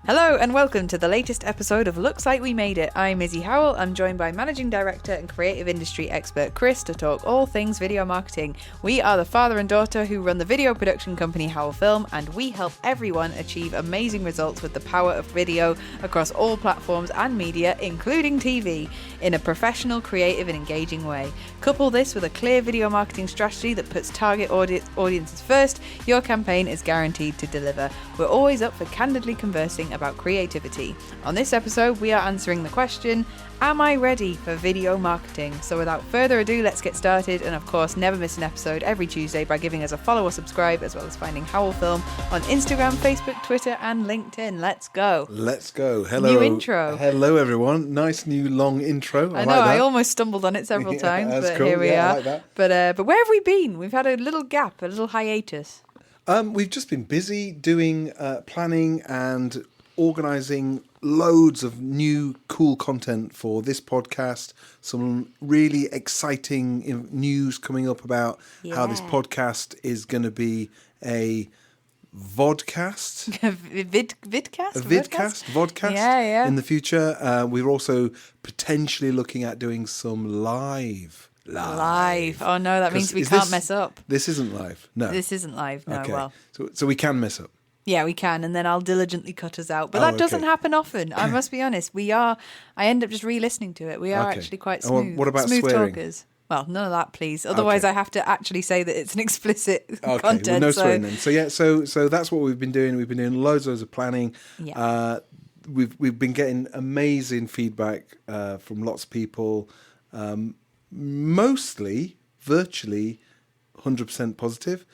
Hello and welcome to the latest episode of Looks Like We Made It. I'm Izzy Howell. I'm joined by Managing Director and Creative Industry Expert Chris to talk all things video marketing. We are the father and daughter who run the video production company Howell Film, and we help everyone achieve amazing results with the power of video across all platforms and media, including TV, in a professional, creative and engaging way. Couple this with a clear video marketing strategy that puts target audiences first, your campaign is guaranteed to deliver. We're always up for candidly conversing about creativity. On this episode, we are answering the question, am I ready for video marketing? So without further ado, let's get started. And of course, never miss an episode every Tuesday by giving us a follow or subscribe, as well as finding Howell Film on Instagram, Facebook, Twitter, and LinkedIn. Let's go. Let's go. Hello. New intro. Hello, everyone. Nice new long intro. I know. I almost stumbled on it several times, but cool. Here we are. I like that. But where have we been? We've had a little gap, a little hiatus. We've just been busy doing planning and organising loads of new cool content for this podcast. Some really exciting news coming up about how this podcast is going to be a vodcast. Vodcast in the future. We're also potentially looking at doing some live. Oh no, that means we can't mess up. This isn't live. No. This isn't live. No. Okay. Well. So we can mess up. Yeah, we can, and then I'll diligently cut us out. But that doesn't happen often. I must be honest. I end up just re-listening to it. We are actually quite smooth. What about smooth swearing? Talkers. Well, none of that, please. Otherwise, I have to actually say that it's an explicit content. Well, no swearing then. So that's what we've been doing. We've been doing loads of planning. Yeah. We've been getting amazing feedback from lots of people. Mostly, virtually, 100% positive,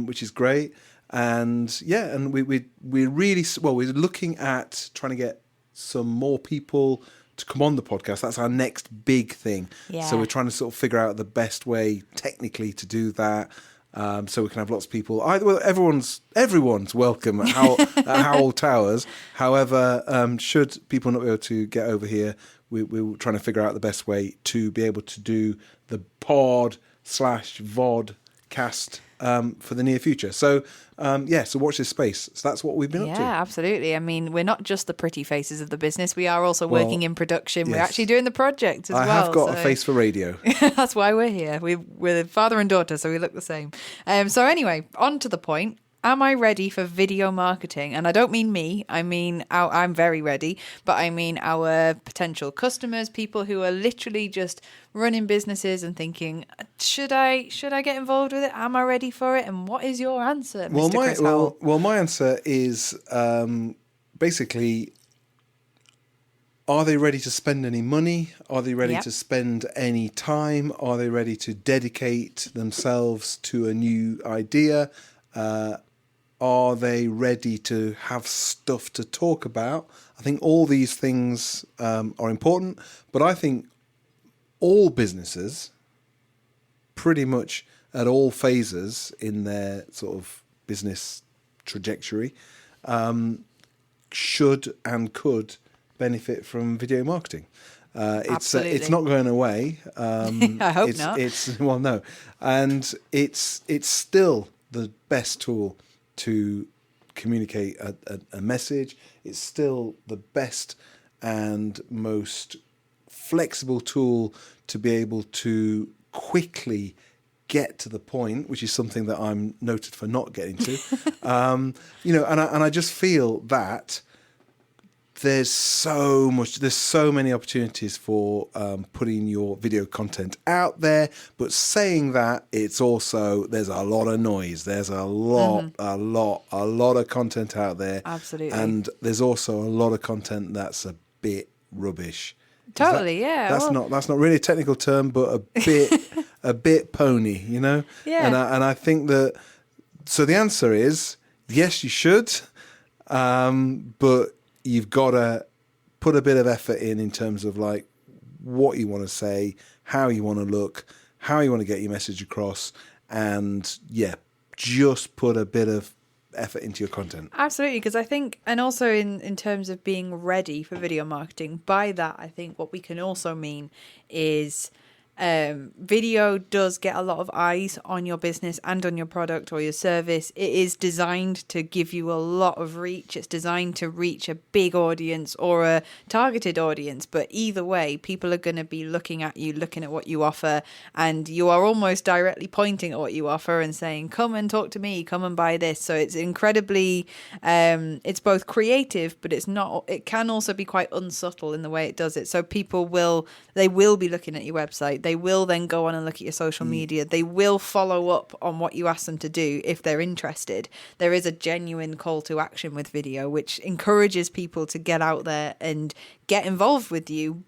which is great. And we're really we're looking at trying to get some more people to come on the podcast. That's our next big thing. Yeah. So we're trying to sort of figure out the best way technically to do that. So we can have lots of people. Everyone's welcome at Howell Towers. However, should people not be able to get over here, we're trying to figure out the best way to be able to do the pod/vod cast for the near future. So so watch this space. So that's what we've been up to. Yeah, absolutely. I mean, we're not just the pretty faces of the business. We are also working in production. Yes. We're actually doing the project as well. I have got a face for radio. That's why we're here. We're father and daughter, so we look the same. So anyway, on to the point. Am I ready for video marketing? And I don't mean me. I mean, I'm very ready. But I mean our potential customers, people who are literally just running businesses and thinking, should I get involved with it? Am I ready for it? And what is your answer, Mr. Chris Howell? Well, my answer is basically, are they ready to spend any money? Are they ready to spend any time? Are they ready to dedicate themselves to a new idea? Are they ready to have stuff to talk about? I think all these things are important, but I think all businesses, pretty much at all phases in their sort of business trajectory, should and could benefit from video marketing. It's not going away. I hope not. No, and it's still the best tool to communicate a message. It's still the best and most flexible tool to be able to quickly get to the point, which is something that I'm noted for not getting to. And I just feel that there's so many opportunities for putting your video content out there, but saying that, it's also, there's a lot of noise. There's a lot of content out there. Absolutely. And there's also a lot of content that's a bit rubbish. Totally, That's not really a technical term, but a bit pony, you know? Yeah. And I think that, so the answer is, yes, you should, but you've got to put a bit of effort in terms of like what you want to say, how you want to look, how you want to get your message across, and just put a bit of effort into your content. Absolutely, because I think, and also in terms of being ready for video marketing, by that I think what we can also mean is Video does get a lot of eyes on your business and on your product or your service. It is designed to give you a lot of reach. It's designed to reach a big audience or a targeted audience. But either way, people are going to be looking at you, looking at what you offer, and you are almost directly pointing at what you offer and saying, come and talk to me, come and buy this. So it's incredibly, it's both creative, but it can also be quite unsubtle in the way it does it. So people will be looking at your website. They will then go on and look at your social media. They will follow up on what you ask them to do if they're interested. There is a genuine call to action with video, which encourages people to get out there and get involved with you.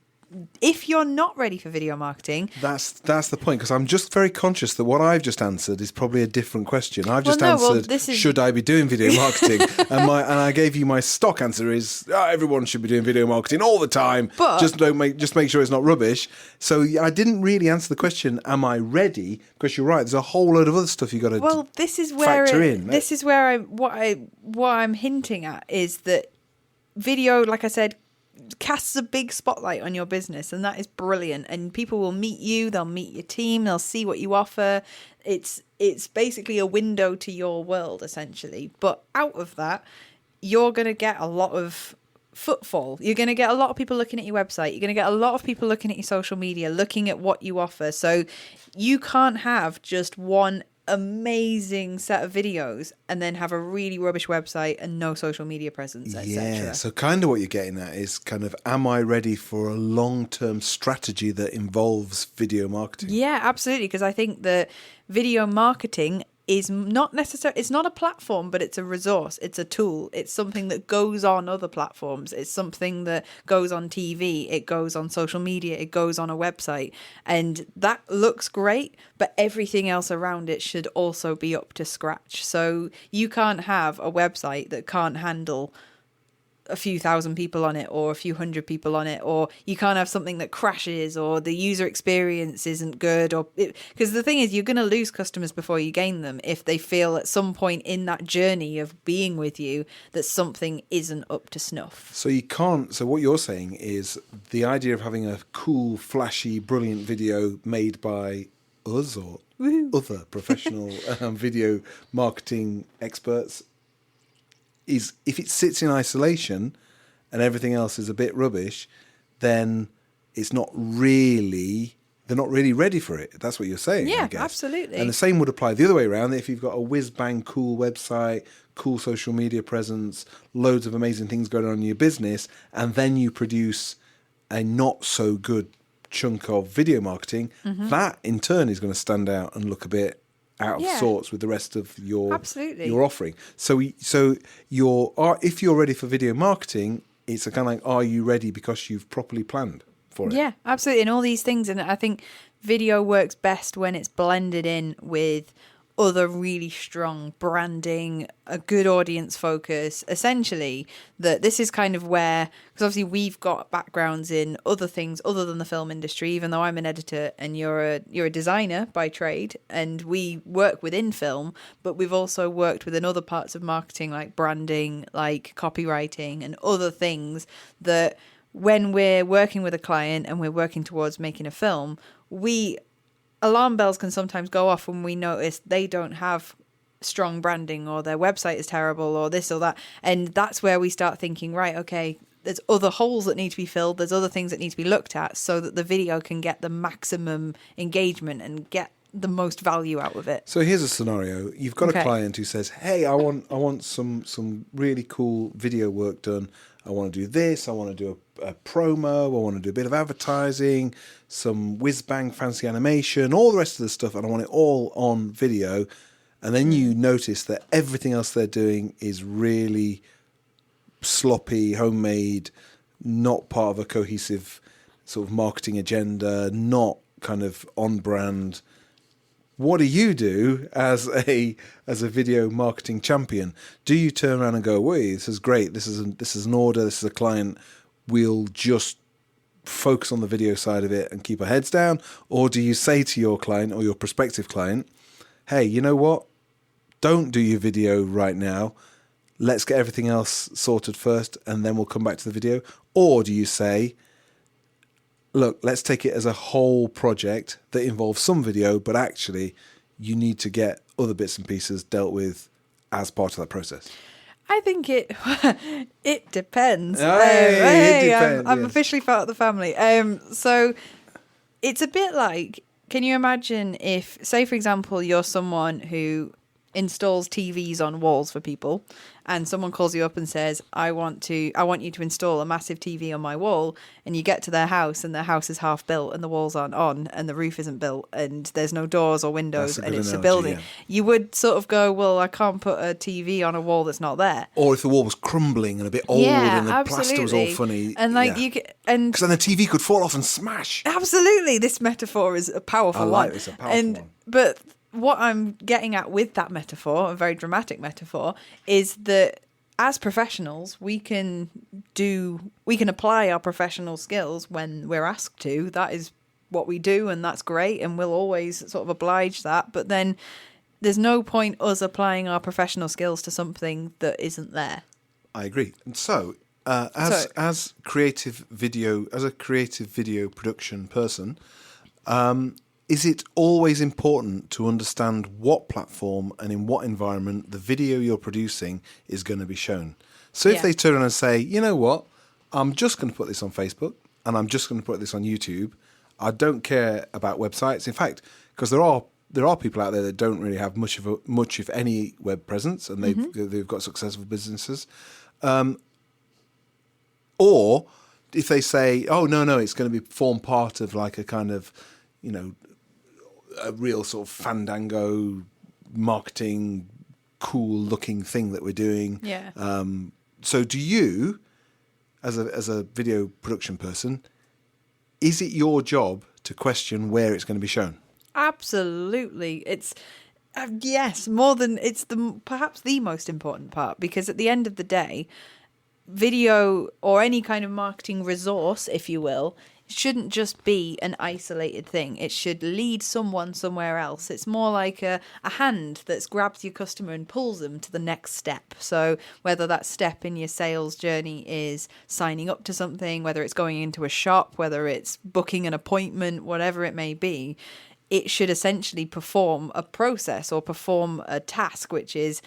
If you're not ready for video marketing, that's the point, because I'm just very conscious that what I've just answered is probably a different question. I've just answered, should I be doing video marketing? and I gave you my stock answer is everyone should be doing video marketing all the time. But just make sure it's not rubbish. So I didn't really answer the question, am I ready? Because you're right, there's a whole load of other stuff you got to factor in. This is where what I'm hinting at is that video, like I said, casts a big spotlight on your business, and that is brilliant. And people will meet you, they'll meet your team, they'll see what you offer. It's basically a window to your world, essentially. But out of that, you're going to get a lot of footfall. You're going to get a lot of people looking at your website. You're going to get a lot of people looking at your social media, looking at what you offer. So you can't have just one amazing set of videos and then have a really rubbish website and no social media presence, etc. Yeah, so kind of what you're getting at is kind of, am I ready for a long-term strategy that involves video marketing? Yeah, absolutely, because I think that video marketing is not necessarily, it's not a platform, but it's a resource, it's a tool, it's something that goes on other platforms, it's something that goes on TV, it goes on social media, it goes on a website, and that looks great, but everything else around it should also be up to scratch. So you can't have a website that can't handle a few thousand people on it or a few hundred people on it, or you can't have something that crashes or the user experience isn't good, or because the thing is, you're going to lose customers before you gain them if they feel at some point in that journey of being with you that something isn't up to snuff. So you can't, so what you're saying is the idea of having a cool, flashy, brilliant video made by us or other professional video marketing experts is, if it sits in isolation and everything else is a bit rubbish, then they're not really ready for it. That's what you're saying. Yeah, I guess. Absolutely. And the same would apply the other way around. If you've got a whiz-bang cool website, cool social media presence, loads of amazing things going on in your business, and then you produce a not so good chunk of video marketing, that in turn is going to stand out and look a bit out of sorts with the rest of your offering. So if you're ready for video marketing, it's kind of like, are you ready because you've properly planned for it? Yeah, absolutely. And all these things, and I think video works best when it's blended in with other really strong branding, a good audience focus. Essentially, that this is kind of where, because obviously we've got backgrounds in other things other than the film industry, even though I'm an editor and you're a designer by trade, and we work within film, but we've also worked within other parts of marketing like branding, like copywriting and other things that when we're working with a client and we're working towards making a film, alarm bells can sometimes go off when we notice they don't have strong branding or their website is terrible or this or that. And that's where we start thinking, right, okay, there's other holes that need to be filled. There's other things that need to be looked at so that the video can get the maximum engagement and get the most value out of it. So here's a scenario. You've got a client who says, hey, I want some really cool video work done. I want to do this. I want to do a promo. I want to do a bit of advertising, some whiz-bang fancy animation, all the rest of the stuff, and I want it all on video. And then you notice that everything else they're doing is really sloppy, homemade, not part of a cohesive sort of marketing agenda, not kind of on brand. What do you do as a video marketing champion? Do you turn around and go, "Wait, this is great. This is an order. This is a client. We'll just focus on the video side of it and keep our heads down"? Or do you say to your client or your prospective client, "Hey, you know what? Don't do your video right now. Let's get everything else sorted first, and then we'll come back to the video"? Or do you say, look, let's take it as a whole project that involves some video, but actually you need to get other bits and pieces dealt with as part of that process? I think it depends. It depends, I'm yes. officially part of the family. So it's a bit like, can you imagine if, say, for example, you're someone who installs TVs on walls for people, and someone calls you up and says, I want you to install a massive TV on my wall, and you get to their house and their house is half built and the walls aren't on and the roof isn't built and there's no doors or windows and it's a building. Yeah. You would sort of go, well, I can't put a TV on a wall that's not there. Or if the wall was crumbling and a bit old and the plaster was all funny. And like you could, and because then the TV could fall off and smash. Absolutely. This metaphor is a powerful one. It's a powerful one. But what I'm getting at with that metaphor, a very dramatic metaphor, is that as professionals, we can apply our professional skills when we're asked to. That is what we do, and that's great, and we'll always sort of oblige that. But then there's no point us applying our professional skills to something that isn't there. I agree. And so, as a creative video production person, is it always important to understand what platform and in what environment the video you're producing is going to be shown? So if they turn around and say, you know what, I'm just going to put this on Facebook and I'm just going to put this on YouTube. I don't care about websites. In fact, because there are people out there that don't really have much if any web presence, and they've got successful businesses. Or if they say, oh no, it's going to form part of like a kind of, a real sort of fandango marketing, cool looking thing that we're doing. Yeah. So do you, as a video production person, is it your job to question where it's going to be shown? Absolutely. It's yes, more than it's perhaps the most important part, because at the end of the day, video or any kind of marketing resource, if you will, shouldn't just be an isolated thing. It should lead someone somewhere else. It's more like a hand that's grabs your customer and pulls them to the next step. So whether that step in your sales journey is signing up to something, whether it's going into a shop, whether it's booking an appointment, whatever it may be, it should essentially perform a process or perform a task, which is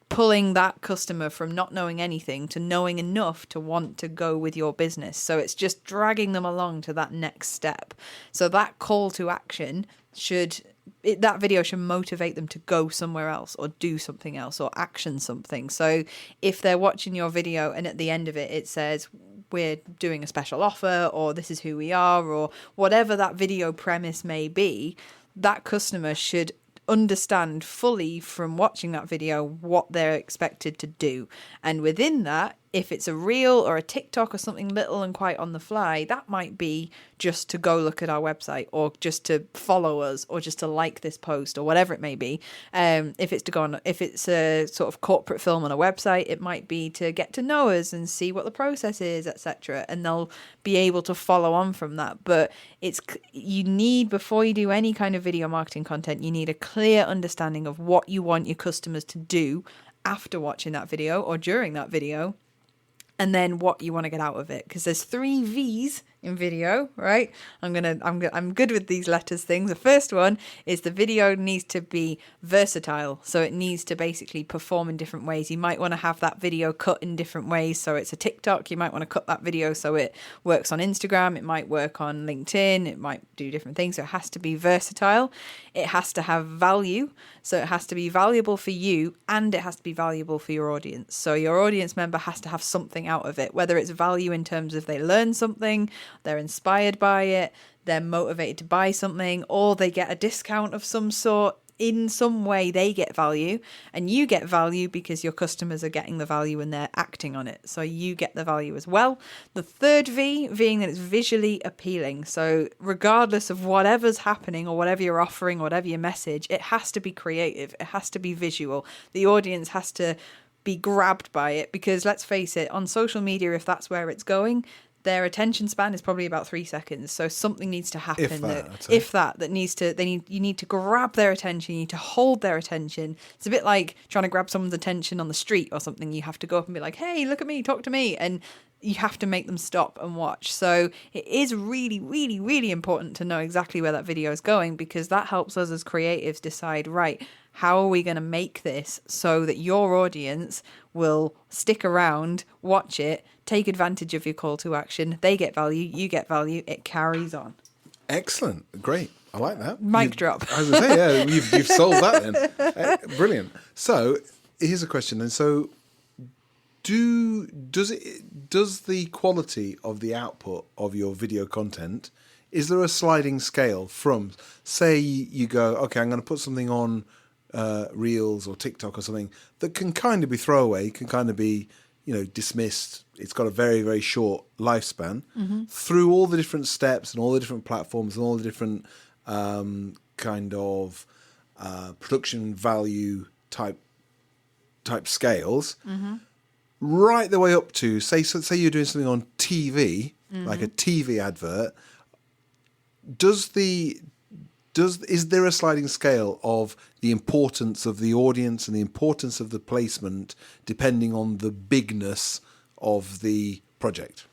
pulling that customer from not knowing anything to knowing enough to want to go with your business. So it's just dragging them along to that next step. So that call to action that video should motivate them to go somewhere else or do something else or action something. So if they're watching your video and at the end of it, it says, we're doing a special offer, or this is who we are, or whatever that video premise may be, that customer should understand fully from watching that video what they're expected to do. And within that, if it's a reel or a TikTok or something little and quite on the fly, that might be just to go look at our website, or just to follow us, or just to like this post, or whatever it may be. If it's a sort of corporate film on a website, it might be to get to know us and see what the process is, etc. And they'll be able to follow on from that. But you need, before you do any kind of video marketing content, you need a clear understanding of what you want your customers to do after watching that video or during that video, and then what you want to get out of it. Because there's 3 V's in video, right? I'm good with these letters things. The first one is the video needs to be versatile. So it needs to basically perform in different ways. You might want to have that video cut in different ways. So it's a TikTok. You might want to cut that video so it works on Instagram. It might work on LinkedIn. It might do different things. So it has to be versatile. It has to have value. So it has to be valuable for you, and it has to be valuable for your audience. So your audience member has to have something out of it, whether it's value in terms of they learn something, they're inspired by it, they're motivated to buy something, or they get a discount of some sort. In some way they get value, and you get value because your customers are getting the value and they're acting on it. So you get the value as well. The third V being that it's visually appealing. So regardless of whatever's happening or whatever you're offering, whatever your message, it has to be creative. It has to be visual. The audience has to be grabbed by it, because let's face it, on social media, if that's where it's going, their attention span is probably about 3 seconds. So something needs to happen. You need to grab their attention. You need to hold their attention. It's a bit like trying to grab someone's attention on the street or something. You have to go up and be like, hey, look at me, talk to me. And you have to make them stop and watch. So it is really, really, really important to know exactly where that video is going, because that helps us as creatives decide, right, how are we going to make this so that your audience will stick around, watch it, take advantage of your call to action. They get value, you get value, it carries on. Excellent. Great. I like that. Mic drop. I was going to say, yeah, you've solved that then. Brilliant. So here's a question then. So does the quality of the output of your video content, is there a sliding scale from, say you go, okay, I'm going to put something on Reels or TikTok or something that can kind of be throwaway, can kind of be, dismissed. It's got a very, very short lifespan, through all the different steps and all the different platforms and all the different kind of production value type scales, right the way up to say you're doing something on TV, like a TV advert. Is there a sliding scale of the importance of the audience and the importance of the placement depending on the bigness of the project?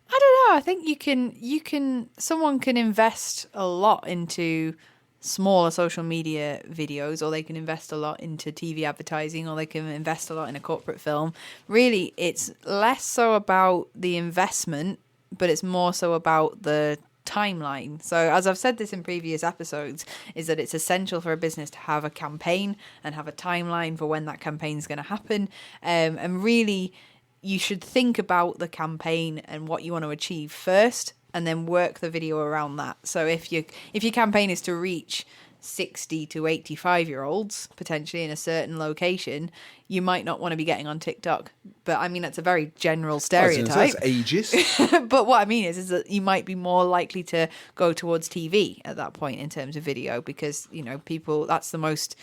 I don't know. I think someone can invest a lot into smaller social media videos, or they can invest a lot into TV advertising, or they can invest a lot in a corporate film. Really, it's less so about the investment, but it's more so about the timeline. So as I've said this in previous episodes, is that it's essential for a business to have a campaign and have a timeline for when that campaign is going to happen. And really, you should think about the campaign and what you want to achieve first, and then work the video around that. So if your campaign is to reach 60 to 85-year-olds, potentially in a certain location, you might not want to be getting on TikTok. But I mean, that's a very general stereotype. That's ages. But what I mean is that you might be more likely to go towards TV at that point in terms of video, because, people, that's the most,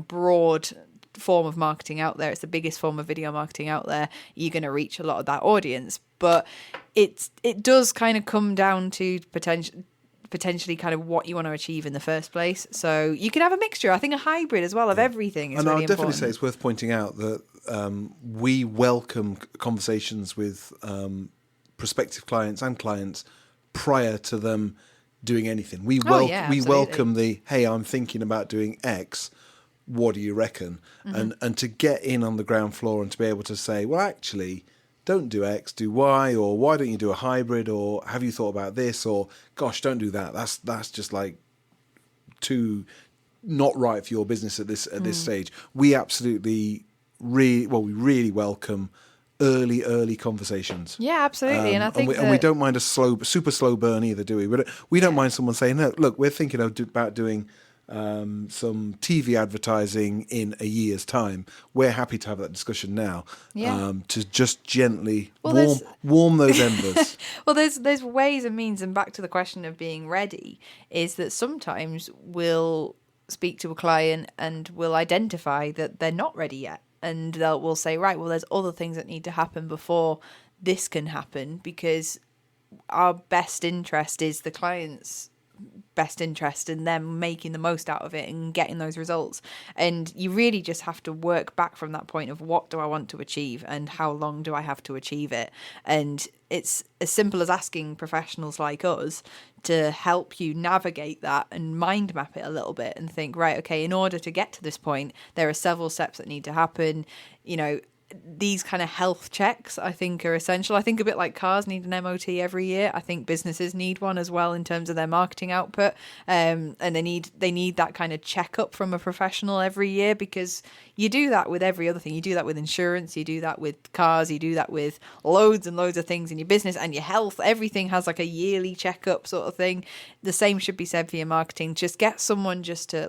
broad form of marketing out there. It's the biggest form of video marketing out there. You're going to reach a lot of that audience. But it does kind of come down to potentially kind of what you want to achieve in the first place. So you can have a mixture. I think a hybrid as well of everything is really important. And I'll definitely say it's worth pointing out that we welcome conversations with prospective clients and clients prior to them doing anything. We welcome the, hey, I'm thinking about doing X. What do you reckon? And to get in on the ground floor and to be able to say, well, actually, don't do X, do Y, or why don't you do a hybrid, or have you thought about this, or gosh, don't do that. That's just like too not right for your business at this stage. We absolutely really welcome early conversations. Yeah, absolutely. And I think we don't mind a super slow burn either, do we? We don't mind someone saying, no, look, we're thinking about doing some TV advertising in a year's time. We're happy to have that discussion now, to just gently warm those embers. Well, there's ways and means, and back to the question of being ready, is that sometimes we'll speak to a client and we'll identify that they're not ready yet, and we'll say, right, well, there's other things that need to happen before this can happen, because our best interest is the client's best interest in them making the most out of it and getting those results. And you really just have to work back from that point of, what do I want to achieve and how long do I have to achieve it? And it's as simple as asking professionals like us to help you navigate that and mind map it a little bit and think, right, okay, in order to get to this point, there are several steps that need to happen. These kind of health checks, I think, are essential. I think a bit like cars need an MOT every year. I think businesses need one as well in terms of their marketing output. And they need that kind of checkup from a professional every year, because you do that with every other thing. You do that with insurance, you do that with cars, you do that with loads and loads of things in your business and your health. Everything has like a yearly checkup sort of thing. The same should be said for your marketing. Just get someone just to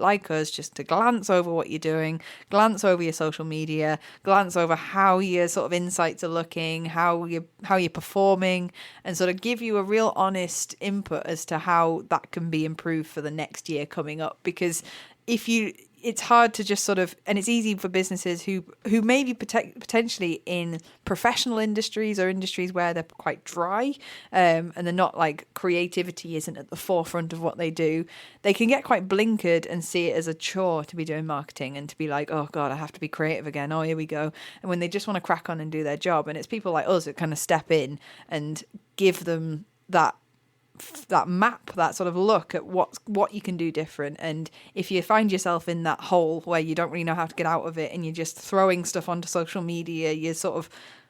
glance over what you're doing, glance over your social media, glance over how your sort of insights are looking, how you're performing, and sort of give you a real honest input as to how that can be improved for the next year coming up. Because if you it's hard to just sort of, and it's easy for businesses who maybe potentially in professional industries or industries where they're quite dry, and they're not like, creativity isn't at the forefront of what they do. They can get quite blinkered and see it as a chore to be doing marketing and to be like, oh God, I have to be creative again. Oh, here we go. And when they just want to crack on and do their job, and it's people like us that kind of step in and give them that map, that sort of look at what you can do different. And if you find yourself in that hole where you don't really know how to get out of it and you're just throwing stuff onto social media, you're sort of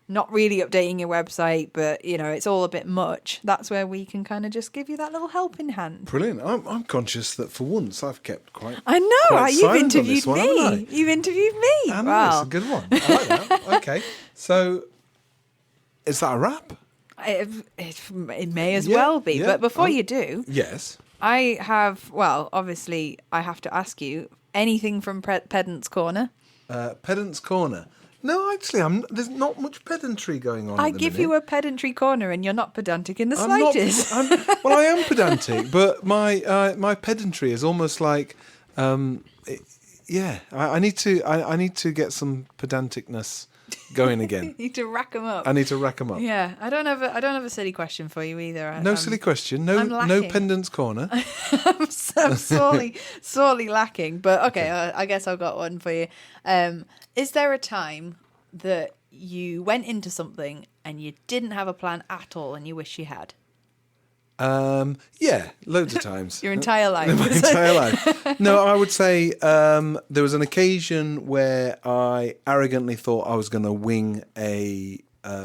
not really updating your website, but it's all a bit much, that's where we can kind of just give you that little helping hand. Brilliant. I'm conscious that for once I've kept quite you've interviewed me. You've interviewed me. I know, it's a good one. I like that. Okay, so is that a wrap? It may as well be, but before you do, yes, I have. Well, obviously, I have to ask you anything from Pedant's Corner. Pedant's Corner. No, actually, there's not much pedantry going on. I give you a pedantry corner, and you're not pedantic in the I'm slightest. Well, I am pedantic, but my pedantry is almost like, I need to get some pedanticness going again. You need to rack them up. I need to rack them up. Yeah, I don't have a silly question for you either. No silly question. No Pedant's Corner. I'm sorely lacking. But okay, I guess I've got one for you. Is there a time that you went into something and you didn't have a plan at all and you wish you had? Yeah, loads of times. Your entire life. My entire life. No, I would say there was an occasion where I arrogantly thought I was going to wing a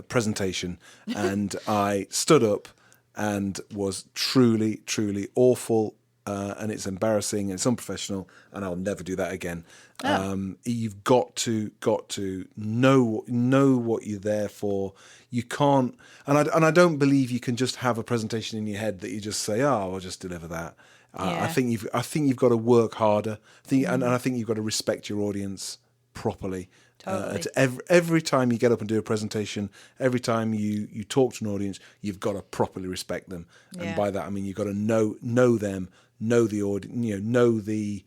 presentation, and I stood up and was truly, truly awful, and it's embarrassing and it's unprofessional, and I'll never do that again. You've got to know what you're there for. You can't, and I don't believe you can just have a presentation in your head that you just say, "Oh, I'll just deliver that." I think you've got to work harder. And I think you've got to respect your audience properly. Totally. Every time you get up and do a presentation, every time you talk to an audience, you've got to properly respect them. Yeah. And by that I mean you've got to know them, know the audience, know the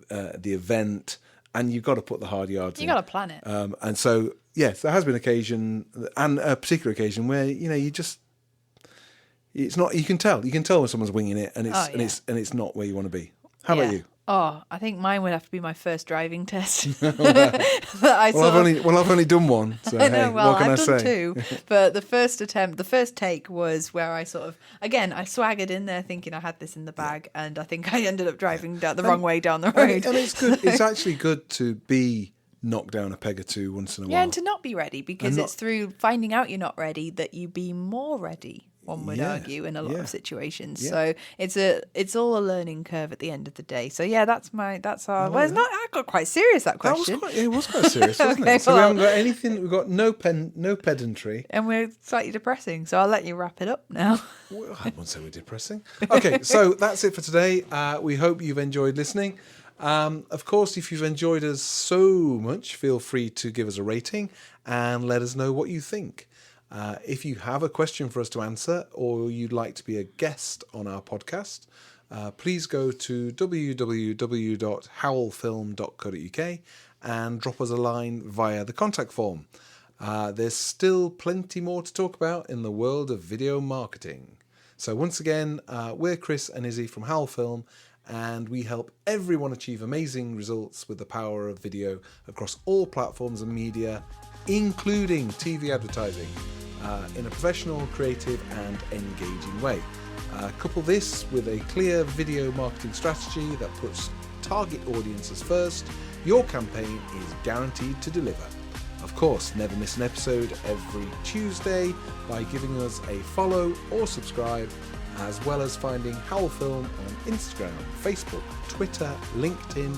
event, and you've got to put the hard yards in. You've got to plan it. And so, yes, there has been occasion, and a particular occasion where you just, it's not. You can tell when someone's winging it, and it's not where you want to be. How about you? Oh, I think mine would have to be my first driving test. I've only done one. So I know, what can I've I done say? two. But the first take was where I sort of, again, I swaggered in there thinking I had this in the bag, and I think I ended up driving the wrong way down the road. And it's good. It's actually good to be knocked down a peg or two once in a while. Yeah, and to not be ready, because it's through finding out you're not ready that you be more ready. One would argue in a lot of situations. So it's all a learning curve at the end of the day. So that's our. Well, it's not. I got quite serious that question. It was quite serious, wasn't Okay, it? So we haven't got anything. We've got no pedantry, and we're slightly depressing. So I'll let you wrap it up now. Well, I won't say we're depressing. Okay, so that's it for today. We hope you've enjoyed listening. Of course, if you've enjoyed us so much, feel free to give us a rating and let us know what you think. If you have a question for us to answer, or you'd like to be a guest on our podcast, please go to www.howellfilm.co.uk and drop us a line via the contact form. There's still plenty more to talk about in the world of video marketing. So once again, we're Chris and Izzy from Howell Film, and we help everyone achieve amazing results with the power of video across all platforms and media, including TV advertising, in a professional, creative and engaging way. Couple this with a clear video marketing strategy that puts target audiences first, your campaign is guaranteed to deliver. Of course, never miss an episode every Tuesday by giving us a follow or subscribe, as well as finding Howell Film on Instagram, Facebook, Twitter, LinkedIn,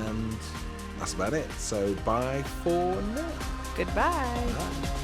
and that's about it. So bye for now. Goodbye. Bye.